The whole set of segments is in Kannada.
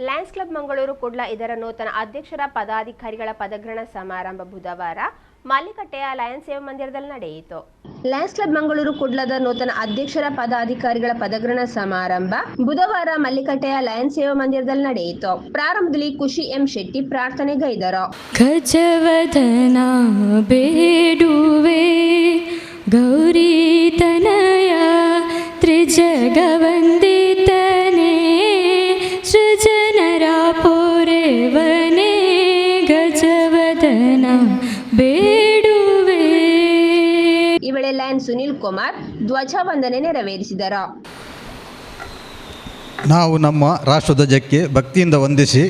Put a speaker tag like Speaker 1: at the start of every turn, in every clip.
Speaker 1: ಲಯನ್ಸ್ ಕ್ಲಬ್ ಮಂಗಳೂರು ಕುಡ್ಲ ಇದರ ನೂತನ ಅಧ್ಯಕ್ಷರ ಪದಾಧಿಕಾರಿಗಳ ಪದಗ್ರಹಣ ಸಮಾರಂಭ ಬುಧವಾರ ಮಲ್ಲಿಕಟ್ಟೆಯ ಲಯನ್ಸ್ ಸೇವಾ ಮಂದಿರದಲ್ಲಿ ನಡೆಯಿತು. ಲಯನ್ಸ್ ಕ್ಲಬ್ ಮಂಗಳೂರು ಕುಡ್ಲದ ನೂತನ ಅಧ್ಯಕ್ಷರ ಪದಾಧಿಕಾರಿಗಳ ಪದಗ್ರಹಣ ಸಮಾರಂಭ ಬುಧವಾರ ಮಲ್ಲಿಕಟ್ಟೆಯ ಲಯನ್ಸ್ ಸೇವಾ ಮಂದಿರದಲ್ಲಿ ನಡೆಯಿತು. ಪ್ರಾರಂಭದಲ್ಲಿ ಖುಷಿ ಎಂ ಶೆಟ್ಟಿ ಪ್ರಾರ್ಥನೆಗೈದರು.
Speaker 2: ಗಜವದನ ಬೇಡುವೆ ಗೌರಿ ತನಯ ತ್ರಿಜಗವಂದಿತನೇ ಸೃಜನರ ಪೋರೆವನೇ ಗಜವದನ ಬೇಡುವೆ.
Speaker 1: ಈ ವೇಳೆ ಲಯನ್ ಸುನಿಲ್ ಕುಮಾರ್ ಧ್ವಜವಂದನೆ ನೆರವೇರಿಸಿದರು.
Speaker 3: ನಾವು ನಮ್ಮ ರಾಷ್ಟ್ರಧ್ವಜಕ್ಕೆ ಭಕ್ತಿಯಿಂದ ವಂದಿಸಿ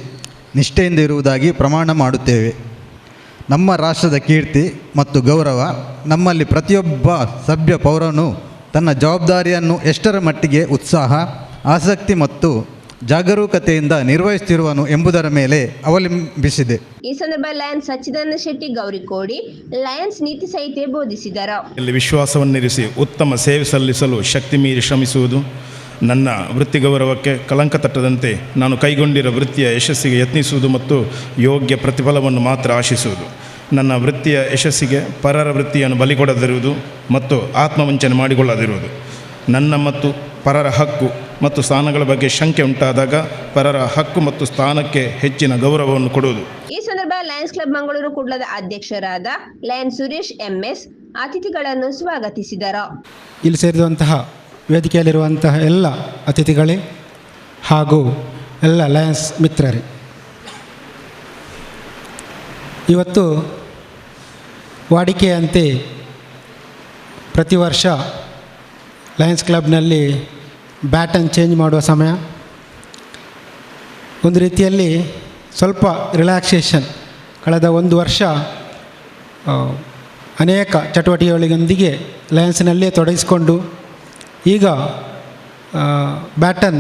Speaker 3: ನಿಷ್ಠೆಯಿಂದ ಇರುವುದಾಗಿ ಪ್ರಮಾಣ ಮಾಡುತ್ತೇವೆ. ನಮ್ಮ ರಾಷ್ಟ್ರದ ಕೀರ್ತಿ ಮತ್ತು ಗೌರವ ನಮ್ಮಲ್ಲಿ ಪ್ರತಿಯೊಬ್ಬ ಸಭ್ಯ ಪೌರನು ತನ್ನ ಜವಾಬ್ದಾರಿಯನ್ನು ಎಷ್ಟರ ಮಟ್ಟಿಗೆ ಉತ್ಸಾಹ, ಆಸಕ್ತಿ ಮತ್ತು ಜಾಗರೂಕತೆಯಿಂದ ನಿರ್ವಹಿಸುತ್ತಿರುವನು ಎಂಬುದರ ಮೇಲೆ ಅವಲಂಬಿಸಿದೆ.
Speaker 1: ಈ ಸಂದರ್ಭ ಲಯನ್ಸ್ ಸಚ್ಚಿದಾನಂದ ಶೆಟ್ಟಿ ಗೌರಿಕೋಡಿ ಲಯನ್ಸ್ ನೀತಿ ಸಂಹಿತೆ ಬೋಧಿಸಿದರು.
Speaker 4: ಇಲ್ಲಿ ವಿಶ್ವಾಸವನ್ನಿರಿಸಿ ಉತ್ತಮ ಸೇವೆ ಸಲ್ಲಿಸಲು ಶಕ್ತಿ ಮೀರಿ ಶ್ರಮಿಸುವುದು, ನನ್ನ ವೃತ್ತಿ ಗೌರವಕ್ಕೆ ಕಳಂಕ ತಟ್ಟದಂತೆ ನಾನು ಕೈಗೊಂಡಿರುವ ವೃತ್ತಿಯ ಯಶಸ್ಸಿಗೆ ಯತ್ನಿಸುವುದು ಮತ್ತು ಯೋಗ್ಯ ಪ್ರತಿಫಲವನ್ನು ಮಾತ್ರ ಆಶಿಸುವುದು, ನನ್ನ ವೃತ್ತಿಯ ಯಶಸ್ಸಿಗೆ ಪರರ ವೃತ್ತಿಯನ್ನು ಬಲಿಕೊಡದಿರುವುದು ಮತ್ತು ಆತ್ಮವಂಚನೆ ಮಾಡಿಕೊಳ್ಳದಿರುವುದು, ನನ್ನ ಮತ್ತು ಪರರ ಹಕ್ಕು ಮತ್ತು ಸ್ಥಾನಗಳ ಬಗ್ಗೆ ಶಂಕೆ ಉಂಟಾದಾಗ ಪರರ ಹಕ್ಕು ಮತ್ತು ಸ್ಥಾನಕ್ಕೆ ಹೆಚ್ಚಿನ ಗೌರವವನ್ನು ಕೊಡುವುದು.
Speaker 1: ಈ ಸಂದರ್ಭ ಲಯನ್ಸ್ ಕ್ಲಬ್ ಮಂಗಳೂರು ಕುಡ್ಲದ ಅಧ್ಯಕ್ಷರಾದ ಲಯನ್ ಸುರೇಶ್ ಎಂಎಸ್ ಅತಿಥಿಗಳನ್ನು ಸ್ವಾಗತಿಸಿದರು.
Speaker 5: ಇಲ್ಲಿ ಸೇರಿರುವಂತಹ ವೇದಿಕೆಯಲ್ಲಿರುವಂತಹ ಎಲ್ಲ ಅತಿಥಿಗಳೇ ಹಾಗೂ ಎಲ್ಲ ಲಯನ್ಸ್ ಮಿತ್ರರೇ, ಇವತ್ತು ವಾಡಿಕೆಯಂತೆ ಪ್ರತಿ ವರ್ಷ ಲಯನ್ಸ್ ಕ್ಲಬ್ನಲ್ಲಿ ಬ್ಯಾಟನ್ ಚೇಂಜ್ ಮಾಡುವ ಸಮಯ, ಒಂದು ರೀತಿಯಲ್ಲಿ ಸ್ವಲ್ಪ ರಿಲ್ಯಾಕ್ಸೇಷನ್. ಕಳೆದ ಒಂದು ವರ್ಷ ಅನೇಕ ಚಟುವಟಿಕೆಗಳೊಂದಿಗೆ ಲಯನ್ಸ್ನಲ್ಲೇ ತೊಡಗಿಸಿಕೊಂಡು ಈಗ ಬ್ಯಾಟನ್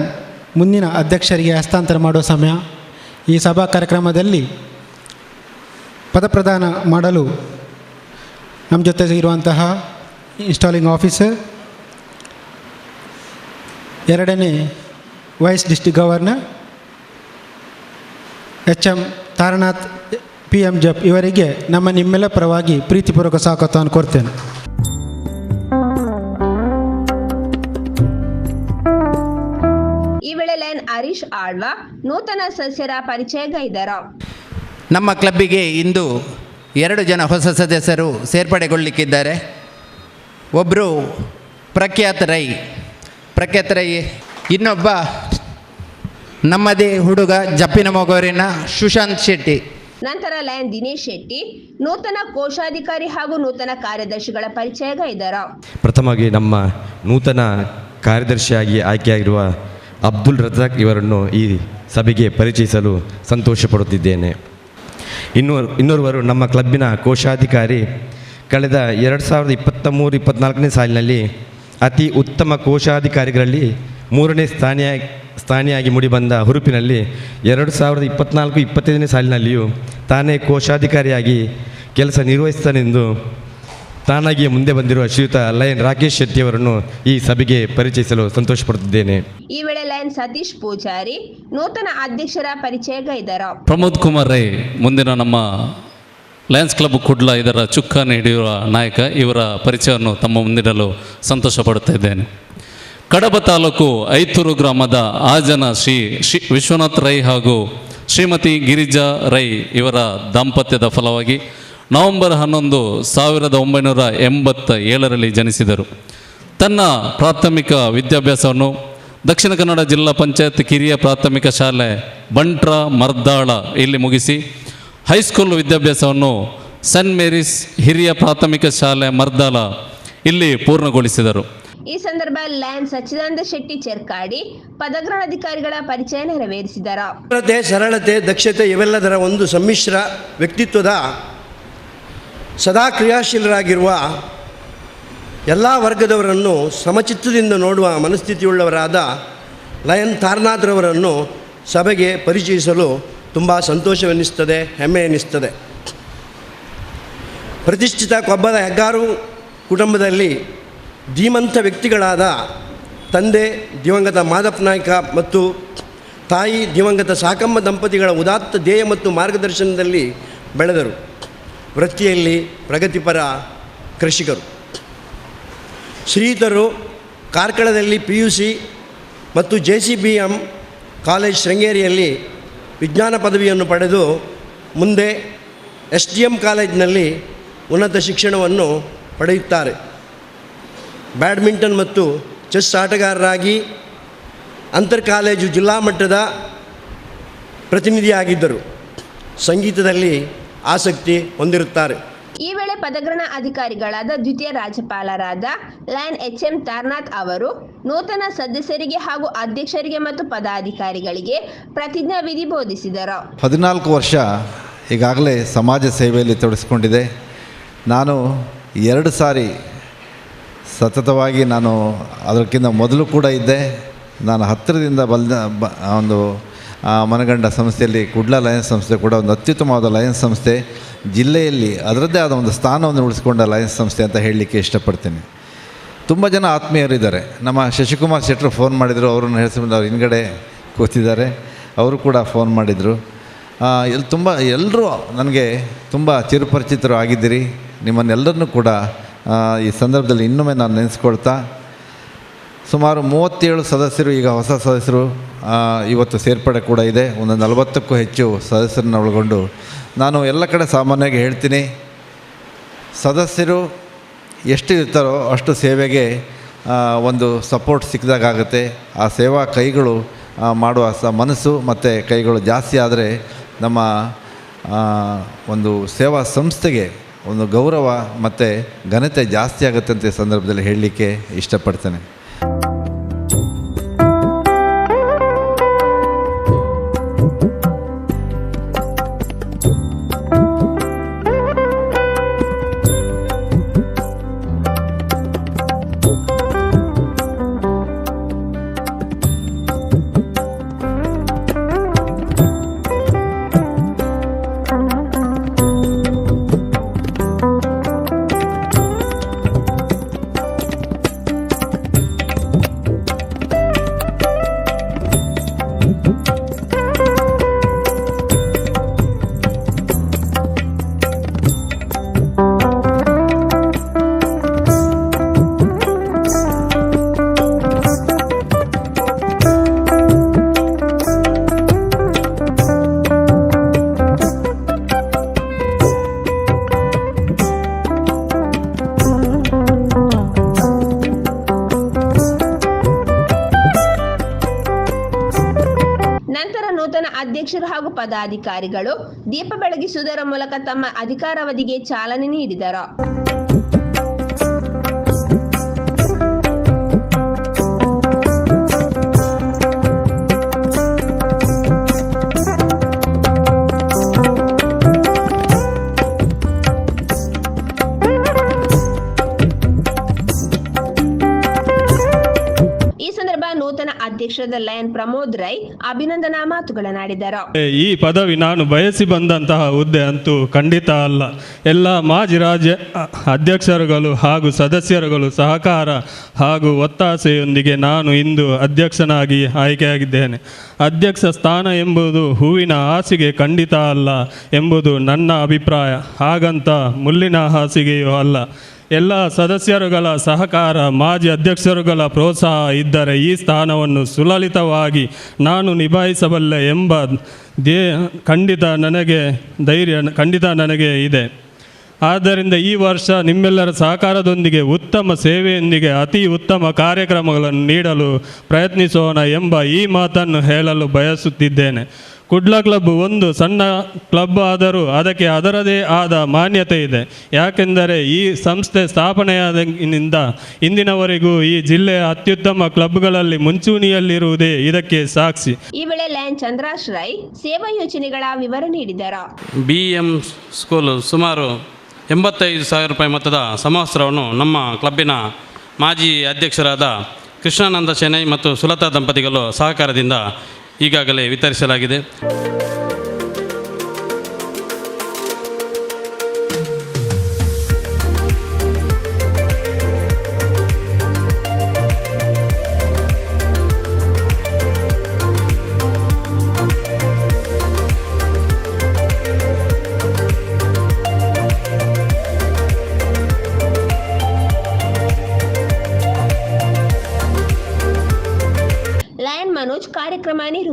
Speaker 5: ಮುಂದಿನ ಅಧ್ಯಕ್ಷರಿಗೆ ಹಸ್ತಾಂತರ ಮಾಡುವ ಸಮಯ. ಈ ಸಭಾ ಕಾರ್ಯಕ್ರಮದಲ್ಲಿ ಪದಪ್ರದಾನ ಮಾಡಲು ನಮ್ಮ ಜೊತೆ ಇರುವಂತಹ ಇನ್ಸ್ಟಾಲಿಂಗ್ ಆಫೀಸರ್, ಎರಡನೇ vice district governor H M. Taranath PM ಜಪ್ ಇವರಿಗೆ ನಿಮ್ಮೆಲ್ಲ ಪರವಾಗಿ ಪ್ರೀತಿಪೂರ್ವಕ ಸ್ವಾಗತವನ್ನು ಕೋರ್ತೇನೆ.
Speaker 1: ಈ ವೇಳೆ ಲಯನ್ ಹರೀಶ್ ಆಳ್ವ ನೂತನ ಸದಸ್ಯರ ಪರಿಚಯಗೈದರು.
Speaker 6: ನಮ್ಮ ಕ್ಲಬ್ಬಿಗೆ ಇಂದು 2 ಜನ ಹೊಸ ಸದಸ್ಯರು ಸೇರ್ಪಡೆಗೊಳ್ಳಲಿಕ್ಕಿದ್ದಾರೆ. ಒಬ್ಬರು ಪ್ರಖ್ಯಾತ ರೈ, ಇನ್ನೊಬ್ಬ ನಮ್ಮದೇ ಹುಡುಗ ಜಪ್ಪಿನ ಮೊಗೂರಿನ ಸುಶಾಂತ್ ಶೆಟ್ಟಿ.
Speaker 1: ನಂತರ ಲಯನ್ ದಿನೇಶ್ ಶೆಟ್ಟಿ ನೂತನ ಕೋಶಾಧಿಕಾರಿ ಹಾಗೂ ನೂತನ ಕಾರ್ಯದರ್ಶಿಗಳ ಪರಿಚಯಗೈದರು.
Speaker 7: ಪ್ರಥಮವಾಗಿ ನಮ್ಮ ನೂತನ ಕಾರ್ಯದರ್ಶಿಯಾಗಿ ಆಯ್ಕೆಯಾಗಿರುವ ಅಬ್ದುಲ್ ರಜಾಕ್ ಇವರನ್ನು ಈ ಸಭೆಗೆ ಪರಿಚಯಿಸಲು ಸಂತೋಷಪಡುತ್ತಿದ್ದೇನೆ. ಇನ್ನೋರ್ವರು ನಮ್ಮ ಕ್ಲಬ್ಬಿನ ಕೋಶಾಧಿಕಾರಿ, ಕಳೆದ 2023-24ನೇ ಸಾಲಿನಲ್ಲಿ ಅತಿ ಉತ್ತಮ ಕೋಶಾಧಿಕಾರಿಗಳಲ್ಲಿ 3ನೇ ಸ್ಥಾನಿಯಾಗಿ ಮೂಡಿಬಂದ ಹುರುಪಿನಲ್ಲಿ 2024-25ನೇ ಸಾಲಿನಲ್ಲಿಯೂ ತಾನೇ ಕೋಶಾಧಿಕಾರಿಯಾಗಿ ಕೆಲಸ ನಿರ್ವಹಿಸ್ತಾನೆಂದು ತಾನಾಗಿಯೇ ಮುಂದೆ ಬಂದಿರುವ ಶ್ರೀಯುತ ಲಯನ್ ರಾಕೇಶ್ ಶೆಟ್ಟಿಯವರನ್ನು ಈ ಸಭೆಗೆ ಪರಿಚಯಿಸಲು ಸಂತೋಷಪಡುತ್ತಿದ್ದೇನೆ.
Speaker 1: ಈ ವೇಳೆ ಲಯನ್ ಸತೀಶ್ ಪೂಜಾರಿ ನೂತನ ಅಧ್ಯಕ್ಷರ ಪರಿಚಯಗೈದರು.
Speaker 8: ಪ್ರಮೋದ್ ಕುಮಾರ್ ರೈ ಮುಂದಿನ ನಮ್ಮ ಲಯನ್ಸ್ ಕ್ಲಬ್ ಕುಡ್ಲ ಇದರ ಚುಕ್ಕಾಣಿ ಹಿಡಿಯುವ ನಾಯಕ, ಇವರ ಪರಿಚಯವನ್ನು ತಮ್ಮ ಮುಂದಿಡಲು ಸಂತೋಷ ಪಡುತ್ತಾ ಇದ್ದೇನೆ. ಕಡಬ ತಾಲೂಕು ಐತೂರು ಗ್ರಾಮದ ಆಜನ ಶ್ರೀ ವಿಶ್ವನಾಥ್ ರೈ ಹಾಗೂ ಶ್ರೀಮತಿ ಗಿರಿಜಾ ರೈ ಇವರ ದಾಂಪತ್ಯದ ಫಲವಾಗಿ ನವೆಂಬರ್ 11, 1987ರಲ್ಲಿ ಜನಿಸಿದರು. ತನ್ನ ಪ್ರಾಥಮಿಕ ವಿದ್ಯಾಭ್ಯಾಸವನ್ನು ದಕ್ಷಿಣ ಕನ್ನಡ ಜಿಲ್ಲಾ ಪಂಚಾಯತ್ ಕಿರಿಯ ಪ್ರಾಥಮಿಕ ಶಾಲೆ ಬಂಟ್ರ ಮರ್ದಾಳ ಇಲ್ಲಿ ಮುಗಿಸಿ ಹೈಸ್ಕೂಲ್ ವಿದ್ಯಾಭ್ಯಾಸವನ್ನು ಸೆಂಟ್ ಮೇರೀಸ್ ಹಿರಿಯ ಪ್ರಾಥಮಿಕ ಶಾಲೆ ಮರ್ದಾಳ ಇಲ್ಲಿ ಪೂರ್ಣಗೊಳಿಸಿದರು.
Speaker 1: ಈ ಸಂದರ್ಭ ಲಯನ್ ಸಚ್ಚಿದಾನಂದ ಶೆಟ್ಟಿ ಚೆರ್ಕಾಡಿ ಪದಗ್ರಹಣಾಧಿಕಾರಿಗಳ ಪರಿಚಯ ನೆರವೇರಿಸಿದರು.
Speaker 9: ಸರಳತೆ, ದಕ್ಷತೆ ಇವೆಲ್ಲದರ ಒಂದು ಸಮ್ಮಿಶ್ರ ವ್ಯಕ್ತಿತ್ವದ ಸದಾ ಕ್ರಿಯಾಶೀಲರಾಗಿರುವ ಎಲ್ಲ ವರ್ಗದವರನ್ನು ಸಮಚಿತ್ತದಿಂದ ನೋಡುವ ಮನಸ್ಥಿತಿಯುಳ್ಳವರಾದ ಲಯನ್ ತಾರನಾಥ್ರವರನ್ನು ಸಭೆಗೆ ಪರಿಚಯಿಸಲು ತುಂಬ ಸಂತೋಷವೆನ್ನಿಸ್ತದೆ, ಹೆಮ್ಮೆ ಎನ್ನಿಸ್ತದೆ. ಪ್ರತಿಷ್ಠಿತ ಕೊಬ್ಬದ ಹೆಗ್ಗಾರು ಕುಟುಂಬದಲ್ಲಿ ಧೀಮಂತ ವ್ಯಕ್ತಿಗಳಾದ ತಂದೆ ದಿವಂಗತ ಮಾದಪ್ಪ ನಾಯ್ಕ ಮತ್ತು ತಾಯಿ ದಿವಂಗತ ಸಾಕಮ್ಮ ದಂಪತಿಗಳ ಉದಾತ್ತ ಧ್ಯೇಯ ಮತ್ತು ಮಾರ್ಗದರ್ಶನದಲ್ಲಿ ಬೆಳೆದರು. ವೃತ್ತಿಯಲ್ಲಿ ಪ್ರಗತಿಪರ ಕೃಷಿಕರು. ಶ್ರೀಯುತರು ಕಾರ್ಕಳದಲ್ಲಿ PUC ಮತ್ತು JCBM ಕಾಲೇಜ್ ಶೃಂಗೇರಿಯಲ್ಲಿ ವಿಜ್ಞಾನ ಪದವಿಯನ್ನು ಪಡೆದು ಮುಂದೆ SDM ಕಾಲೇಜಿನಲ್ಲಿ ಉನ್ನತ ಶಿಕ್ಷಣವನ್ನು ಪಡೆಯುತ್ತಾರೆ. ಬ್ಯಾಡ್ಮಿಂಟನ್ ಮತ್ತು ಚೆಸ್ ಆಟಗಾರರಾಗಿ ಅಂತರ್ ಕಾಲೇಜು ಜಿಲ್ಲಾ ಮಟ್ಟದ ಪ್ರತಿನಿಧಿಯಾಗಿದ್ದರು. ಸಂಗೀತದಲ್ಲಿ ಆಸಕ್ತಿ ಹೊಂದಿರುತ್ತಾರೆ.
Speaker 1: ಈ ವೇಳೆ ಪದಗ್ರಹಣ ಅಧಿಕಾರಿಗಳಾದ ದ್ವಿತೀಯ ರಾಜ್ಯಪಾಲರಾದ ಲಯನ್ HM ತಾರನಾಥ್ ಅವರು ನೂತನ ಸದಸ್ಯರಿಗೆ ಹಾಗೂ ಅಧ್ಯಕ್ಷರಿಗೆ ಮತ್ತು ಪದಾಧಿಕಾರಿಗಳಿಗೆ ಪ್ರತಿಜ್ಞಾ ವಿಧಿ ಬೋಧಿಸಿದರು.
Speaker 10: 14 ವರ್ಷ ಈಗಾಗಲೇ ಸಮಾಜ ಸೇವೆಯಲ್ಲಿ ತೊಡಗಿಸಿಕೊಂಡಿದೆ. ನಾನು 2 ಸಾರಿ ಸತತವಾಗಿ ನಾನು ಅದಕ್ಕಿಂತ ಮೊದಲು ಕೂಡ ಇದ್ದೆ. ನಾನು ಹತ್ತಿರದಿಂದ ಒಂದು ಮನಗಂಡ ಸಂಸ್ಥೆಯಲ್ಲಿ ಕುಡ್ಲ ಲಯನ್ಸ್ ಸಂಸ್ಥೆ ಕೂಡ ಒಂದು ಅತ್ಯುತ್ತಮವಾದ ಲಯನ್ಸ್ ಸಂಸ್ಥೆ, ಜಿಲ್ಲೆಯಲ್ಲಿ ಅದರದ್ದೇ ಆದ ಒಂದು ಸ್ಥಾನವನ್ನು ಉಳಿಸ್ಕೊಂಡ ಲಯನ್ಸ್ ಸಂಸ್ಥೆ ಅಂತ ಹೇಳಲಿಕ್ಕೆ ಇಷ್ಟಪಡ್ತೀನಿ. ತುಂಬ ಜನ ಆತ್ಮೀಯರಿದ್ದಾರೆ. ನಮ್ಮ ಶಶಿಕುಮಾರ್ ಶೆಟ್ಟರು ಫೋನ್ ಮಾಡಿದರು, ಅವರನ್ನು ಹೇಳಿಸ್ಕೊಂಡು ಅವ್ರು ಹಿಂದ್ಗಡೆ ಕೂತಿದ್ದಾರೆ, ಅವರು ಕೂಡ ಫೋನ್ ಮಾಡಿದರು. ಎಲ್ಲರೂ ನನಗೆ ತುಂಬ ಚಿರಪರಿಚಿತರು ಆಗಿದ್ದೀರಿ. ನಿಮ್ಮನ್ನೆಲ್ಲರನ್ನೂ ಕೂಡ ಈ ಸಂದರ್ಭದಲ್ಲಿ ಇನ್ನೊಮ್ಮೆ ನಾನು ನೆನೆಸ್ಕೊಳ್ತಾ, ಸುಮಾರು 37 ಸದಸ್ಯರು, ಈಗ ಹೊಸ ಸದಸ್ಯರು ಇವತ್ತು ಸೇರ್ಪಡೆ ಕೂಡ ಇದೆ. ಒಂದು 40ಕ್ಕೂ ಹೆಚ್ಚು ಸದಸ್ಯರನ್ನ ಒಳಗೊಂಡು ನಾನು ಎಲ್ಲ ಕಡೆ ಸಾಮಾನ್ಯವಾಗಿ ಹೇಳ್ತೀನಿ, ಸದಸ್ಯರು ಎಷ್ಟು ಇರ್ತಾರೋ ಅಷ್ಟು ಸೇವೆಗೆ ಒಂದು ಸಪೋರ್ಟ್ ಸಿಕ್ಕಿದಾಗುತ್ತೆ. ಆ ಸೇವಾ ಕೈಗಳು ಮಾಡುವ ಮನಸ್ಸು ಮತ್ತು ಕೈಗಳು ಜಾಸ್ತಿ ಆದರೆ ನಮ್ಮ ಒಂದು ಸೇವಾ ಸಂಸ್ಥೆಗೆ ಒಂದು ಗೌರವ ಮತ್ತು ಘನತೆ ಜಾಸ್ತಿ ಆಗುತ್ತೆ ಅಂತ ಈ ಸಂದರ್ಭದಲ್ಲಿ ಹೇಳಲಿಕ್ಕೆ ಇಷ್ಟಪಡ್ತೇನೆ.
Speaker 1: ನಂತರ ನೂತನ ಅಧ್ಯಕ್ಷರು ಹಾಗೂ ಪದಾಧಿಕಾರಿಗಳು ದೀಪ ಬೆಳಗಿಸುವುದರ ಮೂಲಕ ತಮ್ಮ ಅಧಿಕಾರಾವಧಿಗೆ ಚಾಲನೆ ನೀಡಿದರು. ನೂತನ ಅಧ್ಯಕ್ಷರಾದ ಲಯನ್ ಪ್ರಮೋದ್ ರೈ ಅಭಿನಂದನಾ ಮಾತುಗಳನ್ನಾಡಿದರು.
Speaker 11: ಈ ಪದವಿ ನಾನು ಬಯಸಿ ಬಂದಂತಹ ಹುದ್ದೆ ಅಂತೂ ಖಂಡಿತ ಅಲ್ಲ. ಎಲ್ಲ ಮಾಜಿ ರಾಜ್ಯ ಅಧ್ಯಕ್ಷರುಗಳು ಹಾಗೂ ಸದಸ್ಯರುಗಳು ಸಹಕಾರ ಹಾಗೂ ಒತ್ತಾಸೆಯೊಂದಿಗೆ ನಾನು ಇಂದು ಅಧ್ಯಕ್ಷನಾಗಿ ಆಯ್ಕೆಯಾಗಿದ್ದೇನೆ. ಅಧ್ಯಕ್ಷ ಸ್ಥಾನ ಎಂಬುದು ಹೂವಿನ ಹಾಸಿಗೆ ಖಂಡಿತ ಅಲ್ಲ ಎಂಬುದು ನನ್ನ ಅಭಿಪ್ರಾಯ. ಹಾಗಂತ ಮುಳ್ಳಿನ ಹಾಸಿಗೆಯೂ ಅಲ್ಲ. ಎಲ್ಲ ಸದಸ್ಯರುಗಳ ಸಹಕಾರ, ಮಾಜಿ ಅಧ್ಯಕ್ಷರುಗಳ ಪ್ರೋತ್ಸಾಹ ಇದ್ದರೆ ಈ ಸ್ಥಾನವನ್ನು ಸುಲಲಿತವಾಗಿ ನಾನು ನಿಭಾಯಿಸಬಲ್ಲೆ ಎಂಬ ಖಂಡಿತ ನನಗೆ ಇದೆ. ಆದ್ದರಿಂದ ಈ ವರ್ಷ ನಿಮ್ಮೆಲ್ಲರ ಸಹಕಾರದೊಂದಿಗೆ ಉತ್ತಮ ಸೇವೆಯೊಂದಿಗೆ ಅತಿ ಉತ್ತಮ ಕಾರ್ಯಕ್ರಮಗಳನ್ನು ನೀಡಲು ಪ್ರಯತ್ನಿಸೋಣ ಎಂಬ ಈ ಮಾತನ್ನು ಹೇಳಲು ಬಯಸುತ್ತಿದ್ದೇನೆ. ಕುಡ್ಲ ಕ್ಲಬ್ ಒಂದು ಸಣ್ಣ ಕ್ಲಬ್ ಆದರೂ ಅದಕ್ಕೆ ಅದರದೇ ಆದ ಮಾನ್ಯತೆ ಇದೆ. ಯಾಕೆಂದರೆ ಈ ಸಂಸ್ಥೆ ಸ್ಥಾಪನೆಯಾದಾಗಿನಿಂದ ಇಂದಿನವರೆಗೂ ಈ ಜಿಲ್ಲೆಯ ಅತ್ಯುತ್ತಮ ಕ್ಲಬ್ಗಳಲ್ಲಿ ಮುಂಚೂಣಿಯಲ್ಲಿರುವುದೇ ಇದಕ್ಕೆ ಸಾಕ್ಷಿ.
Speaker 1: ಈ ವೇಳೆ ಲಯನ್ ಚಂದ್ರಾಶ್ ರೈ ಸೇವಾ ಯೋಜನೆಗಳ ವಿವರ ನೀಡಿದರು.
Speaker 12: BM ಸ್ಕೂಲು ಸುಮಾರು 85,000 ರೂಪಾಯಿ ಮೊತ್ತದ ಸಮವಸ್ತ್ರವನ್ನು ನಮ್ಮ ಕ್ಲಬ್ಬಿನ ಮಾಜಿ ಅಧ್ಯಕ್ಷರಾದ ಕೃಷ್ಣಾನಂದ ಚೆನ್ನೈ ಮತ್ತು ಸುಲತಾ ದಂಪತಿಗಳು ಸಹಕಾರದಿಂದ ಈಗಾಗಲೇ ವಿತರಿಸಲಾಗಿದೆ.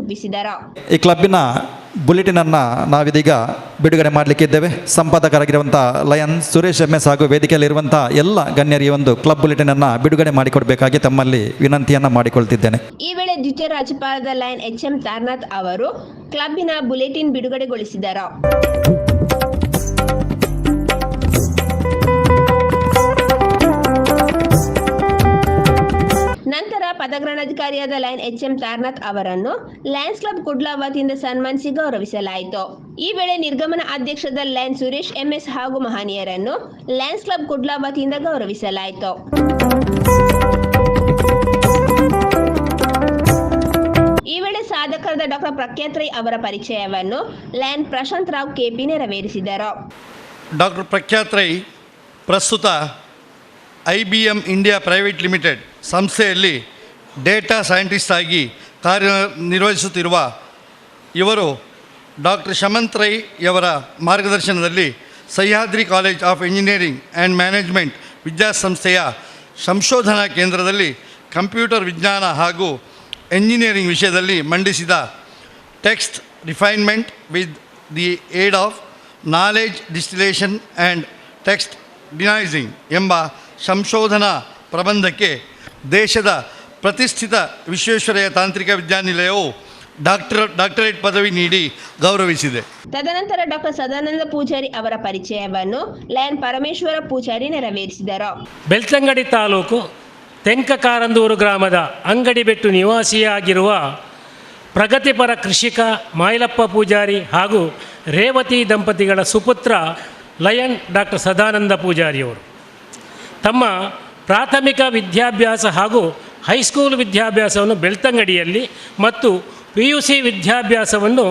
Speaker 1: ನಿರೂಪಿಸಿದರು.
Speaker 13: ಈ ಕ್ಲಬ್ಬಿನ ಬುಲೆಟಿನನ್ನು ನಾವಿದೀಗ ಬಿಡುಗಡೆ ಮಾಡಲಿಕ್ಕಿದ್ದೇವೆ. ಸಂಪಾದಕರಾಗಿರುವಂಥ ಲಯನ್ ಸುರೇಶ್ MS ಹಾಗೂ ವೇದಿಕೆಯಲ್ಲಿರುವಂಥ ಎಲ್ಲ ಗಣ್ಯರಿಗೆ ಒಂದು ಕ್ಲಬ್ ಬುಲೆಟಿನನ್ನು ಬಿಡುಗಡೆ ಮಾಡಿಕೊಡಬೇಕಾಗಿ ತಮ್ಮಲ್ಲಿ ವಿನಂತಿಯನ್ನು ಮಾಡಿಕೊಳ್ತಿದ್ದೇನೆ.
Speaker 1: ಈ ವೇಳೆ ದ್ವಿತೀಯ ರಾಜ್ಯಪಾಲದ ಲಯನ್ HM ತಾರನಾಥ್ ಅವರು ಕ್ಲಬ್ಬಿನ ಬುಲೆಟಿನ್ ಬಿಡುಗಡೆಗೊಳಿಸಿದರು. ನಂತರ ಪದಗ್ರಹಣಾಧಿಕಾರಿಯಾದ ಲಯನ್ HM ತಾರನಾಥ್ ಅವರನ್ನು ಲಯನ್ಸ್ ಕ್ಲಬ್ ಕುಡ್ಲ ವತಿಯಿಂದ ಸನ್ಮಾನಿಸಿ ಗೌರವಿಸಲಾಯಿತು. ಈ ವೇಳೆ ನಿರ್ಗಮನ ಅಧ್ಯಕ್ಷದ ಲಯನ್ ಸುರೇಶ್ MS ಹಾಗೂ ಮಹನೀಯರನ್ನು ಲಯನ್ಸ್ ಕ್ಲಬ್ ಕುಡ್ಲ ವತಿಯಿಂದ ಗೌರವಿಸಲಾಯಿತು. ಈ ವೇಳೆ ಸಾಧಕರಾದ ಡಾಕ್ಟರ್ ಪ್ರಖ್ಯಾತ್ ರೈ ಅವರ ಪರಿಚಯವನ್ನು ಲಯನ್ ಪ್ರಶಾಂತ್ ರಾವ್ KP ನೆರವೇರಿಸಿದರು.
Speaker 14: ಡಾಕ್ಟರ್ ಪ್ರಖ್ಯಾತ್ ರೈ ಪ್ರಸ್ತುತ IBM ಇಂಡಿಯಾ ಪ್ರೈವೇಟ್ ಲಿಮಿಟೆಡ್ ಸಂಸ್ಥೆಯಲ್ಲಿ ಡೇಟಾ ಸೈಂಟಿಸ್ಟ್ ಆಗಿ ಕಾರ್ಯನಿರ್ವಹಿಸುತ್ತಿರುವ ಇವರು ಡಾಕ್ಟರ್ ಶಮಂತ್ ರೈ ಯವರ ಮಾರ್ಗದರ್ಶನದಲ್ಲಿ Sahyadri college of engineering and management ವಿದ್ಯಾಸಂಸ್ಥೆಯ ಸಂಶೋಧನಾ ಕೇಂದ್ರದಲ್ಲಿ ಕಂಪ್ಯೂಟರ್ ವಿಜ್ಞಾನ ಹಾಗೂ ಎಂಜಿನಿಯರಿಂಗ್ ವಿಷಯದಲ್ಲಿ ಮಂಡಿಸಿದ text refinement with the aid of knowledge distillation and text denoising ಎಂಬ ಸಂಶೋಧನಾ ಪ್ರಬಂಧಕ್ಕೆ ಪ್ರತಿಷ್ಠಿತ ವಿಶ್ವೇಶ್ವರಯ್ಯ ತಾಂತ್ರಿಕ ವಿದ್ಯಾನಿಲಯವು ಡಾಕ್ಟರೇಟ್ ಪದವಿ ನೀಡಿ ಗೌರವಿಸಿದೆ.
Speaker 1: ತದನಂತರ ಡಾಕ್ಟರ್ ಸದಾನಂದ ಪೂಜಾರಿ ಅವರ ಪರಿಚಯವನ್ನು ಲಯನ್ ಪರಮೇಶ್ವರ ಪೂಜಾರಿ ನೆರವೇರಿಸಿದರು.
Speaker 15: ಬೆಳ್ತಂಗಡಿ ತಾಲೂಕು ತೆಂಕಕಾರಂದೂರು ಗ್ರಾಮದ ಅಂಗಡಿಬೆಟ್ಟು ನಿವಾಸಿಯಾಗಿರುವ ಪ್ರಗತಿಪರ ಕೃಷಿಕ ಮಾಯಲಪ್ಪ ಪೂಜಾರಿ ಹಾಗೂ ರೇವತಿ ದಂಪತಿಗಳ ಸುಪುತ್ರ ಲಯನ್ ಡಾಕ್ಟರ್ ಸದಾನಂದ ಪೂಜಾರಿಯವರು ತಮ್ಮ ಪ್ರಾಥಮಿಕ ವಿದ್ಯಾಭ್ಯಾಸ ಹಾಗೂ ಹೈಸ್ಕೂಲ್ ವಿದ್ಯಾಭ್ಯಾಸವನ್ನು ಬೆಳ್ತಂಗಡಿಯಲ್ಲಿ ಮತ್ತು PUC ವಿದ್ಯಾಭ್ಯಾಸವನ್ನು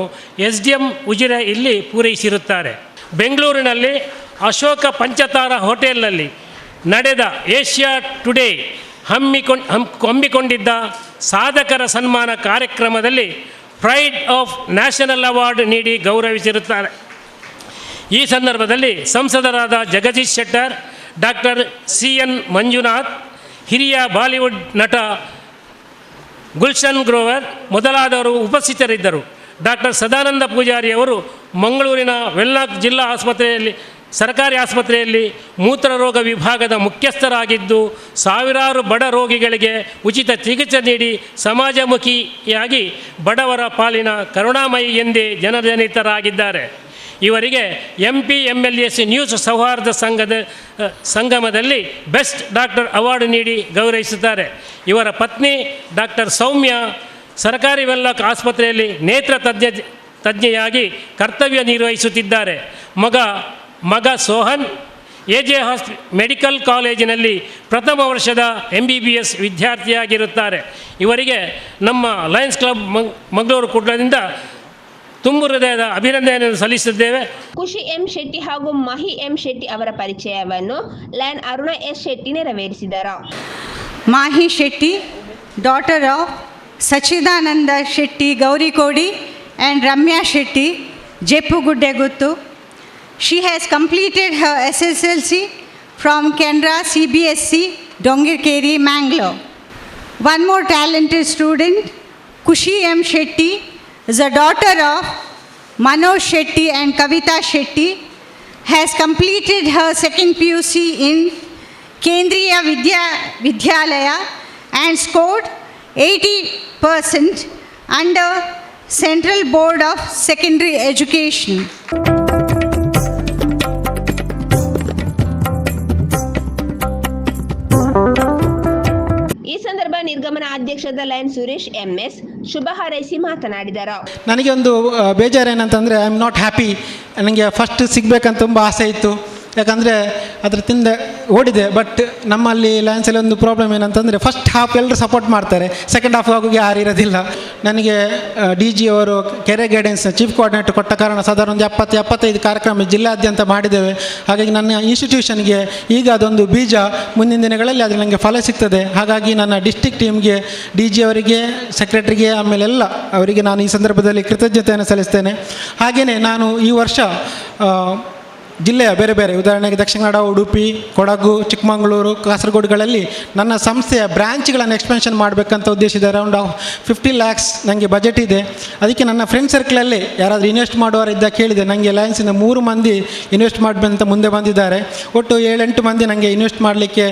Speaker 15: SDM ಉಜಿರೆ ಇಲ್ಲಿ ಪೂರೈಸಿರುತ್ತಾರೆ. ಬೆಂಗಳೂರಿನಲ್ಲಿ ಅಶೋಕ ಪಂಚತಾರ ಹೋಟೆಲ್ನಲ್ಲಿ ನಡೆದ ಏಷ್ಯಾ ಟುಡೇ ಹಮ್ಮಿಕೊಂಡಿದ್ದ ಸಾಧಕರ ಸನ್ಮಾನ ಕಾರ್ಯಕ್ರಮದಲ್ಲಿ ಪ್ರೈಡ್ ಆಫ್ ನ್ಯಾಷನಲ್ ಅವಾರ್ಡ್ ನೀಡಿ ಗೌರವಿಸಿರುತ್ತಾರೆ. ಈ ಸಂದರ್ಭದಲ್ಲಿ ಸಂಸದರಾದ ಜಗದೀಶ್ ಶೆಟ್ಟರ್, ಡಾಕ್ಟರ್ CN ಮಂಜುನಾಥ್, ಹಿರಿಯ ಬಾಲಿವುಡ್ ನಟ ಗುಲ್ಶನ್ ಗ್ರೋವರ್ ಮೊದಲಾದವರು ಉಪಸ್ಥಿತರಿದ್ದರು. ಡಾಕ್ಟರ್ ಸದಾನಂದ ಪೂಜಾರಿಯವರು ಮಂಗಳೂರಿನ ವೆನ್ಲಾಕ್ ಜಿಲ್ಲಾ ಸರ್ಕಾರಿ ಆಸ್ಪತ್ರೆಯಲ್ಲಿ ಮೂತ್ರರೋಗ ವಿಭಾಗದ ಮುಖ್ಯಸ್ಥರಾಗಿದ್ದು ಸಾವಿರಾರು ಬಡ ರೋಗಿಗಳಿಗೆ ಉಚಿತ ಚಿಕಿತ್ಸೆ ನೀಡಿ ಸಮಾಜಮುಖಿಯಾಗಿ ಬಡವರ ಪಾಲಿನ ಕರುಣಾಮಯಿ ಎಂದೇ ಜನಜನಿತರಾಗಿದ್ದಾರೆ. ಇವರಿಗೆ MP MLS ನ್ಯೂಸ್ ಸೌಹಾರ್ದ ಸಂಗಮದಲ್ಲಿ ಬೆಸ್ಟ್ ಡಾಕ್ಟರ್ ಅವಾರ್ಡ್ ನೀಡಿ ಗೌರವಿಸುತ್ತಾರೆ. ಇವರ ಪತ್ನಿ ಡಾಕ್ಟರ್ ಸೌಮ್ಯ ಸರ್ಕಾರಿ ವೆನ್ಲಾಕ್ ಆಸ್ಪತ್ರೆಯಲ್ಲಿ ನೇತ್ರ ತಜ್ಞೆಯಾಗಿ ಕರ್ತವ್ಯ ನಿರ್ವಹಿಸುತ್ತಿದ್ದಾರೆ. ಮಗ ಸೋಹನ್ AJ ಮೆಡಿಕಲ್ ಕಾಲೇಜಿನಲ್ಲಿ ಪ್ರಥಮ ವರ್ಷದ MBBS ವಿದ್ಯಾರ್ಥಿಯಾಗಿರುತ್ತಾರೆ. ಇವರಿಗೆ ನಮ್ಮ ಲಯನ್ಸ್ ಕ್ಲಬ್ ಮಂಗಳೂರು ಕುಡ್ಲದಿಂದ ತುಂಬು ಹೃದಯದ ಅಭಿನಂದನೆಯನ್ನು ಸಲ್ಲಿಸುತ್ತೇವೆ.
Speaker 1: ಖುಷಿ M ಶೆಟ್ಟಿ ಹಾಗೂ ಮಹಿ M ಶೆಟ್ಟಿ ಅವರ ಪರಿಚಯವನ್ನು ಲಯನ್ ಅರುಣ S ಶೆಟ್ಟಿ ನೆರವೇರಿಸಿದರು.
Speaker 16: Mahi Shetty, daughter of Sachidananda Shetty Gowrikodi and Ramya Shetty, Jeppuguddeguttu. She has completed her SSLC from Canara CBSE, Dongirkeri, Mangalore. One more talented student, Kushi M Shetty, is a daughter of Manoj Shetty and Kavita Shetty, has completed her second PUC in Kendriya Vidyalaya and scored 80% under Central Board of Secondary Education.
Speaker 1: ಈ ಸಂದರ್ಭ ನಿರ್ಗಮನ ಅಧ್ಯಕ್ಷದ ಲಯನ್ ಸುರೇಶ್ MS ಶುಭ ಹಾರೈಸಿ ಮಾತನಾಡಿದರು.
Speaker 5: ನನಗೆ ಒಂದು ಬೇಜಾರೇನಂತಂದರೆ ಐ ಆಮ್ ನಾಟ್ ಹ್ಯಾಪಿ. ನನಗೆ ಫಸ್ಟ್ ಸಿಗಬೇಕಂತ ತುಂಬ ಆಸೆ ಇತ್ತು. ಯಾಕಂದರೆ ಅದ್ರ ತಿಂದ ಓಡಿದೆ. ಬಟ್ ನಮ್ಮಲ್ಲಿ ಲಯನ್ಸಲ್ಲಿ ಒಂದು ಪ್ರಾಬ್ಲಮ್ ಏನಂತಂದರೆ ಫಸ್ಟ್ ಹಾಫ್ ಎಲ್ಲರೂ ಸಪೋರ್ಟ್ ಮಾಡ್ತಾರೆ, ಸೆಕೆಂಡ್ ಹಾಫ್ ಆಗೋಗಿ ಯಾರು ಇರೋದಿಲ್ಲ. ನನಗೆ DG ಅವರು ಕೆರೆ ಗೈಡೆನ್ಸ್ ಚೀಫ್ ಕೋಆರ್ಡಿನೇಟರ್ ಕೊಟ್ಟ ಕಾರಣ ಸಾಧಾರಣ ಒಂದು 70-75 ಕಾರ್ಯಕ್ರಮ ಜಿಲ್ಲಾದ್ಯಂತ ಮಾಡಿದ್ದೇವೆ. ಹಾಗಾಗಿ ನನ್ನ ಇನ್ಸ್ಟಿಟ್ಯೂಷನ್ಗೆ ಈಗ ಅದೊಂದು ಬೀಜ, ಮುಂದಿನ ದಿನಗಳಲ್ಲಿ ಅದು ನನಗೆ ಫಲ ಸಿಗ್ತದೆ. ಹಾಗಾಗಿ ನನ್ನ ಡಿಸ್ಟಿಕ್ ಟೀಮ್ಗೆ, DG ಅವರಿಗೆ, ಸೆಕ್ರೆಟರಿಗೆ, ಆಮೇಲೆ ಎಲ್ಲ ಅವರಿಗೆ ನಾನು ಈ ಸಂದರ್ಭದಲ್ಲಿ ಕೃತಜ್ಞತೆಯನ್ನು ಸಲ್ಲಿಸ್ತೇನೆ. ಹಾಗೆಯೇ ನಾನು ಈ ವರ್ಷ ಜಿಲ್ಲೆಯ ಬೇರೆ ಬೇರೆ, ಉದಾಹರಣೆಗೆ ದಕ್ಷಿಣ ಕನ್ನಡ, ಉಡುಪಿ, ಕೊಡಗು, ಚಿಕ್ಕಮಗಳೂರು, ಕಾಸರಗೋಡುಗಳಲ್ಲಿ ನನ್ನ ಸಂಸ್ಥೆಯ ಬ್ರ್ಯಾಂಚ್ಗಳನ್ನು ಎಕ್ಸ್ಪೆನ್ಷನ್ ಮಾಡಬೇಕಂತ ಉದ್ದೇಶ ಇದೆ. ಅರೌಂಡ್ 50 lakhs ನನಗೆ ಬಜೆಟ್ ಇದೆ. ಅದಕ್ಕೆ ನನ್ನ ಫ್ರೆಂಡ್ ಸರ್ಕಲಲ್ಲಿ ಯಾರಾದರೂ ಇನ್ವೆಸ್ಟ್ ಮಾಡುವವರಿದ್ದ ಕೇಳಿದೆ. ನನಗೆ ಲಯನ್ಸಿಂದ 3 ಮಂದಿ ಇನ್ವೆಸ್ಟ್ ಮಾಡಬೇಕಂತ ಮುಂದೆ ಬಂದಿದ್ದಾರೆ. ಒಟ್ಟು 7-8 ಮಂದಿ ನನಗೆ ಇನ್ವೆಸ್ಟ್ ಮಾಡಲಿಕ್ಕೆ